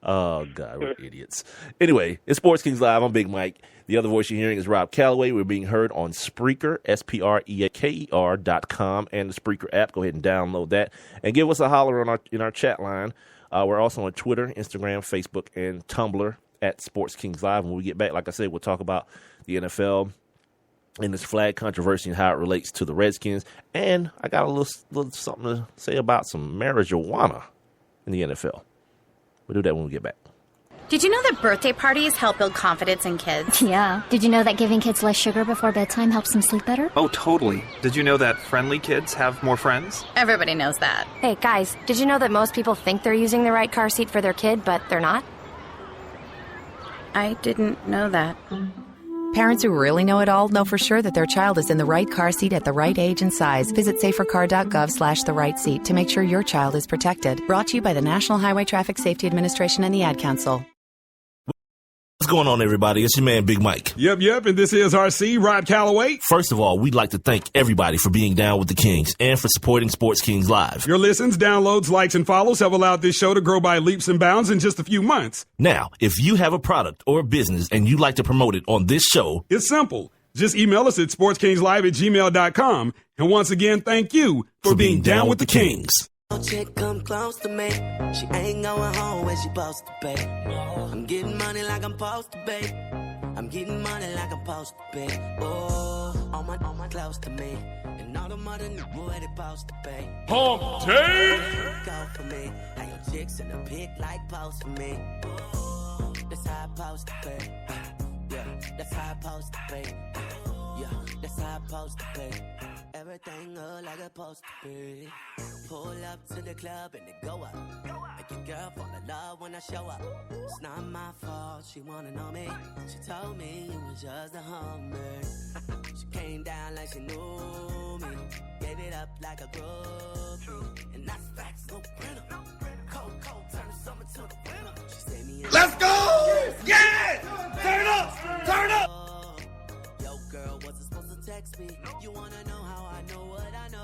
Oh, God, we're idiots. Anyway, it's Sports Kings Live. I'm Big Mike. The other voice you're hearing is Rob Calloway. We're being heard on Spreaker, SPREAKER.com, and the Spreaker app. Go ahead and download that. And give us a holler in our chat line. We're also on Twitter, Instagram, Facebook, and Tumblr at Sports Kings Live. When we get back, like I said, we'll talk about the NFL and this flag controversy and how it relates to the Redskins. And I got a little something to say about some marijuana in the NFL. We'll do that when we get back. Did you know that birthday parties help build confidence in kids? Yeah. Did you know that giving kids less sugar before bedtime helps them sleep better? Oh, totally. Did you know that friendly kids have more friends? Everybody knows that. Hey, guys, did you know that most people think they're using the right car seat for their kid, but they're not? I didn't know that. Parents who really know it all know for sure that their child is in the right car seat at the right age and size. Visit safercar.gov/the right seat to make sure your child is protected. Brought to you by the National Highway Traffic Safety Administration and the Ad Council. What's going on, everybody? It's your man, Big Mike. Yep, and this is RC, Rob Calloway. First of all, we'd like to thank everybody for being down with the Kings and for supporting Sports Kings Live. Your listens, downloads, likes, and follows have allowed this show to grow by leaps and bounds in just a few months. Now, if you have a product or a business and you'd like to promote it on this show, it's simple. Just email us at sportskingslive@gmail.com. And once again, thank you for being down with the Kings. Chick come close to me. She ain't going home when she supposed to pay. I'm getting money like I'm supposed to pay. I'm getting money like I'm supposed to pay. Oh, all my close to me. And all the mother knew where they supposed to pay. Hump day! Go for me. Now your chicks in the pit like post for me. Oh, that's how I supposed to pay. Yeah, that's how I supposed to pay. Yeah, that's how I supposed to pay. Everything look like it's supposed to be. Pull up to the club and it go up. Make your girl fall in love when I show up. It's not my fault, she wanna know me. She told me you was just a hummer. She came down like she knew me. Gave it up like a groupie. And that's facts, no printer. Cold, turn the summer to the winter. She saved me. Let's go! Yeah! Turn up! Turn up! Yo, girl, wasn't supposed to text me. You wanna know how I know what I know?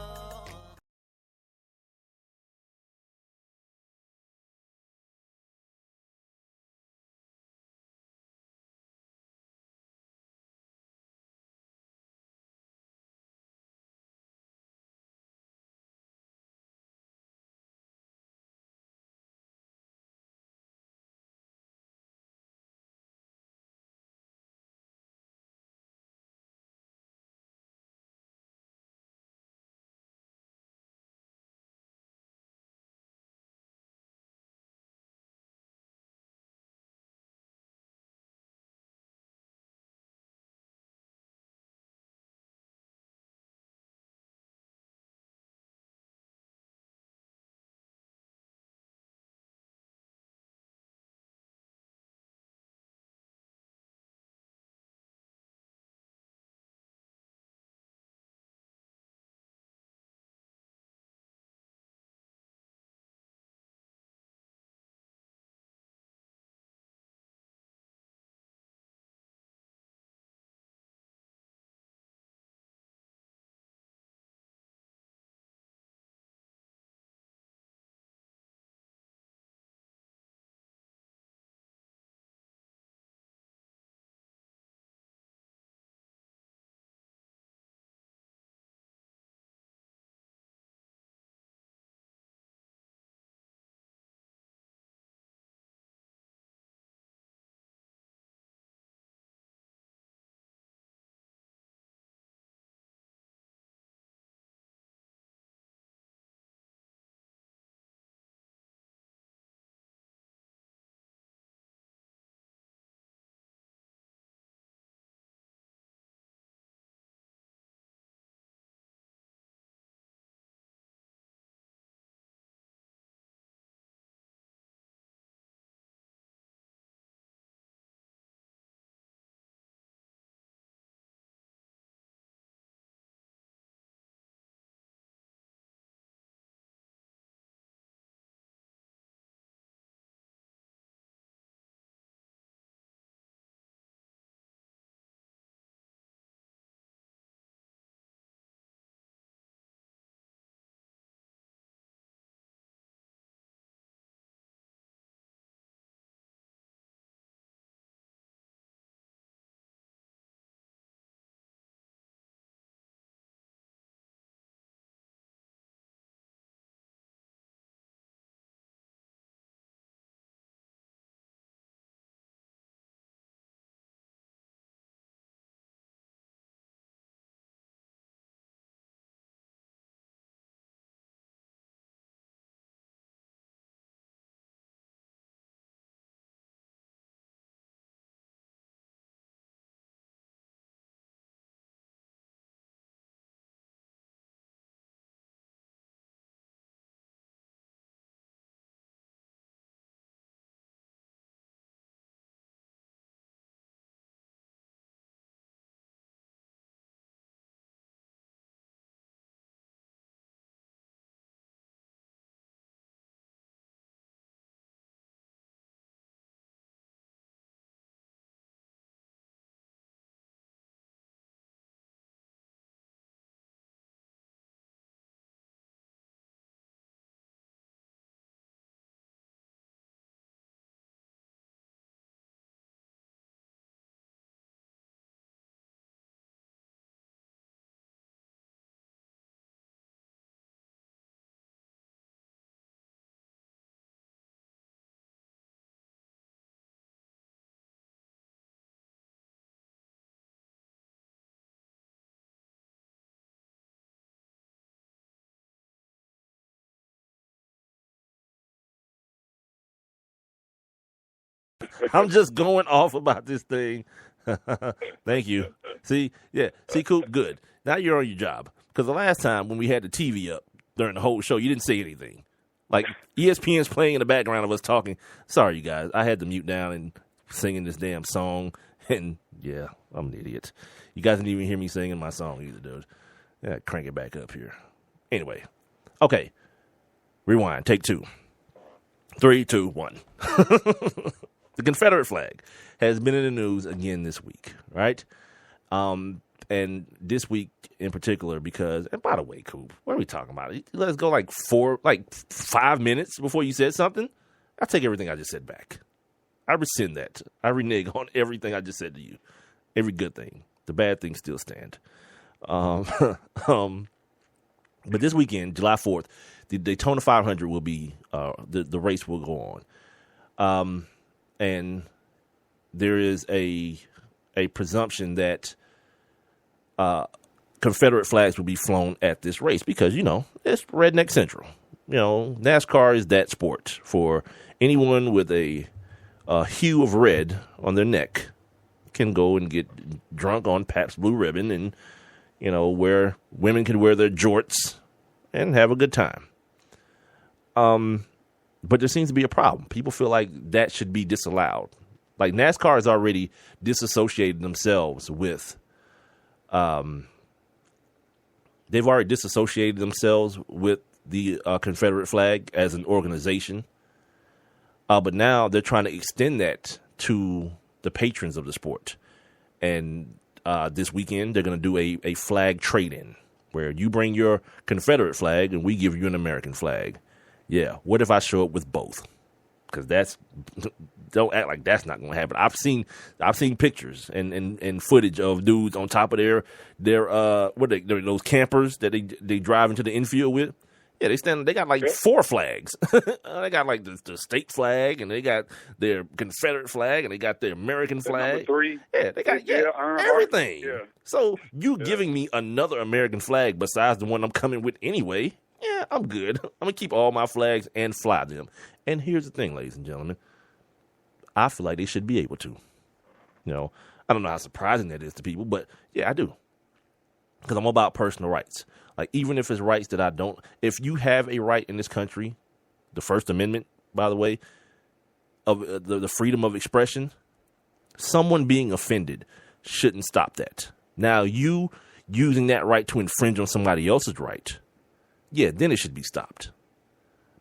I'm just going off about this thing. Thank you. See, Coop, good. Now you're on your job. Because the last time when we had the TV up during the whole show, you didn't say anything. Like ESPN's playing in the background of us talking. Sorry, you guys. I had to mute down and singing this damn song. And yeah, I'm an idiot. You guys didn't even hear me singing my song either, dude. Yeah, crank it back up here. Anyway, okay. Rewind. Take 2. 3, 2, 1. The Confederate flag has been in the news again this week, right? And this week in particular because, and by the way, Coop, what are we talking about? Let's go like 5 minutes before you said something. I take everything I just said back. I rescind that. I renege on everything I just said to you. Every good thing. The bad things still stand. But this weekend, July 4th, the Daytona 500 will be, the race will go on. And there is a presumption that Confederate flags will be flown at this race because, it's Redneck Central. NASCAR is that sport for anyone with a hue of red on their neck can go and get drunk on Pabst Blue Ribbon and, where women can wear their jorts and have a good time. But there seems to be a problem. People feel like that should be disallowed. Like NASCAR has already disassociated themselves with, they've already disassociated themselves with the Confederate flag as an organization. But now they're trying to extend that to the patrons of the sport. And this weekend, they're going to do a flag trade-in where you bring your Confederate flag and we give you an American flag. Yeah, what if I show up with both? Because don't act like that's not going to happen. I've seen pictures and footage of dudes on top of their those campers that they drive into the infield with. Yeah, they got like 4 flags. They got like the state flag, and they got their Confederate flag, and they got their American flag. Number 3. Yeah, they got everything. Yeah. So you giving me another American flag besides the one I'm coming with anyway? Yeah, I'm good. I'm gonna keep all my flags and fly them. And here's the thing, ladies and gentlemen, I feel like they should be able to. I don't know how surprising that is to people, but yeah, I do. Because I'm about personal rights. Like, even if it's rights that I don't, if you have a right in this country, the First Amendment, by the way, of the freedom of expression, someone being offended shouldn't stop that. Now, you using that right to infringe on somebody else's right, yeah, then it should be stopped.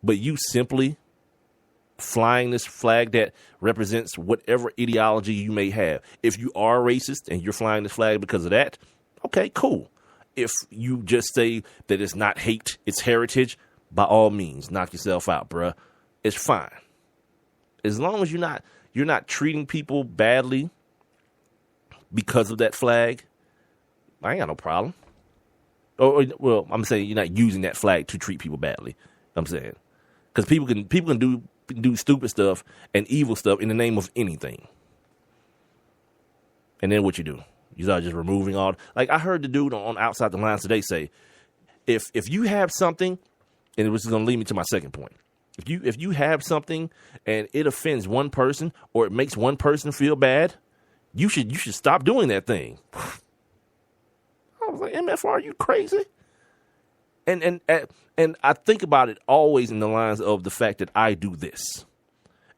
But you simply flying this flag that represents whatever ideology you may have. If you are racist and you're flying this flag because of that, okay, cool. If you just say that it's not hate, it's heritage, by all means, knock yourself out, bruh. It's fine. As long as you're not treating people badly because of that flag, I ain't got no problem. Well, I'm saying you're not using that flag to treat people badly. I'm saying because people can do stupid stuff and evil stuff in the name of anything. And then what you do? You start just removing all. Like I heard the dude on Outside the Lines today say, if you have something, and it was going to lead me to my second point. If you have something and it offends one person or it makes one person feel bad, you should stop doing that thing. I was like, MFR, are you crazy? And I think about it always in the lines of the fact that I do this.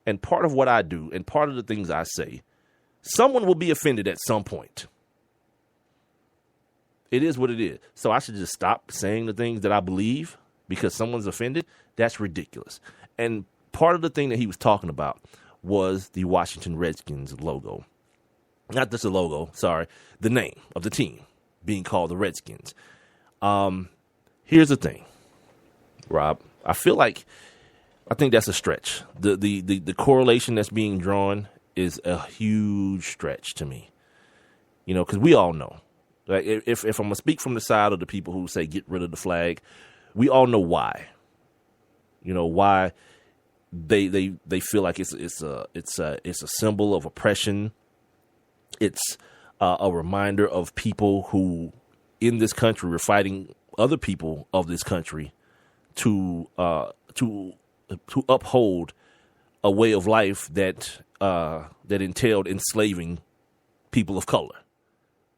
And part of what I do and part of the things I say, someone will be offended at some point. It is what it is. So I should just stop saying the things that I believe because someone's offended. That's ridiculous. And part of the thing that he was talking about was the Washington Redskins logo. Not just the logo, sorry, the name of the team being called the Redskins. Here's the thing, Rob. I think that's a stretch. The correlation that's being drawn is a huge stretch to me. Because we all know. Like if I'm gonna speak from the side of the people who say get rid of the flag, we all know why. Why they feel like it's a symbol of oppression. It's a reminder of people who in this country were fighting other people of this country to uphold a way of life that that entailed enslaving people of color.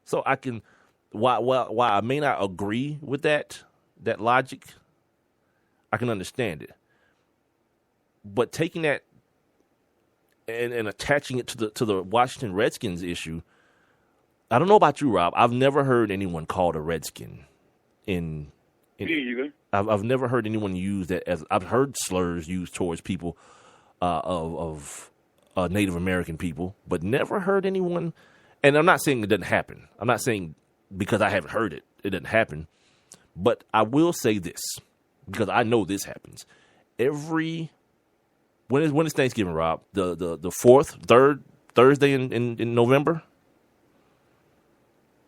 So I can, while I may not agree with that logic, I can understand it. But taking that and attaching it to the Washington Redskins issue, I don't know about you, Rob. I've never heard anyone called a Redskin in Me either. I've never heard anyone use that as. I've heard slurs used towards people of Native American people, but never heard anyone. And I'm not saying it doesn't happen. I'm not saying because I haven't heard it, it doesn't happen. But I will say this because I know this happens. When is Thanksgiving, Rob? The third Thursday in November.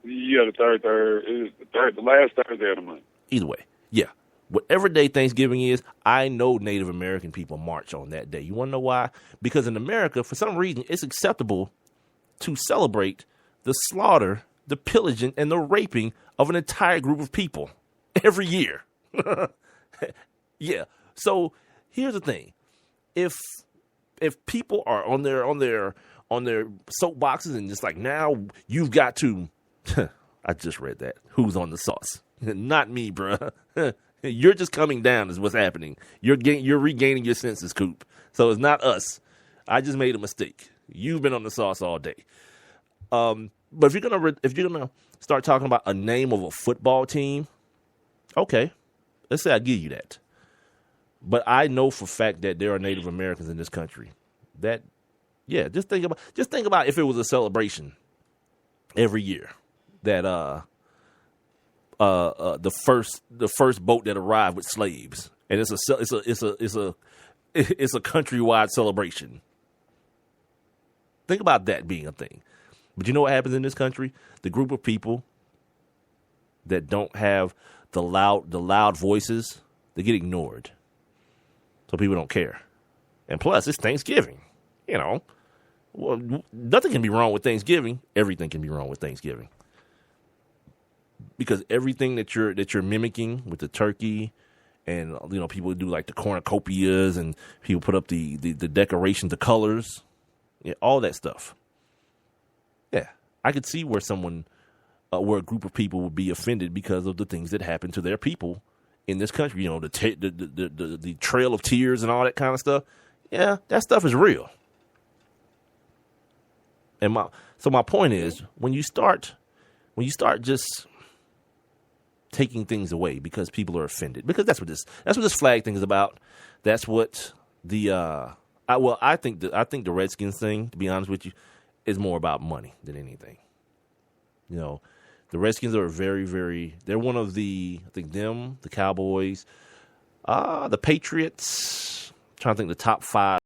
Yeah, the last Thursday of the month. Either way, yeah. Whatever day Thanksgiving is, I know Native American people march on that day. You want to know why? Because in America, for some reason, it's acceptable to celebrate the slaughter, the pillaging, and the raping of an entire group of people every year. Yeah. So here's the thing: if people are on their soapboxes and just like, now you've got to. I just read that. Who's on the sauce? Not me, bruh. You're just coming down is what's happening. You're regaining your senses, Coop. So it's not us. I just made a mistake. You've been on the sauce all day. But if you're gonna start talking about a name of a football team, okay, let's say I give you that. But I know for a fact that there are Native Americans in this country. Just think about if it was a celebration every year that the first boat that arrived with slaves, and it's a countrywide celebration. Think about that being a thing. But you know what happens in this country? The group of people that don't have the loud voices, they get ignored. So people don't care. And plus, it's Thanksgiving. You know, well, nothing can be wrong with Thanksgiving. Everything can be wrong with Thanksgiving. Because everything that you're mimicking with the turkey, and people do like the cornucopias, and people put up the decorations, the colors, all that stuff. Yeah, I could see where where a group of people would be offended because of the things that happen to their people in this country. The trail of tears and all that kind of stuff. Yeah, that stuff is real. And my point is, when you start just taking things away because people are offended, because that's what this flag thing is about. That's what I think the Redskins thing, to be honest with you, is more about money than anything. The Redskins are they're one of the Cowboys, the Patriots. I'm trying to think the top 5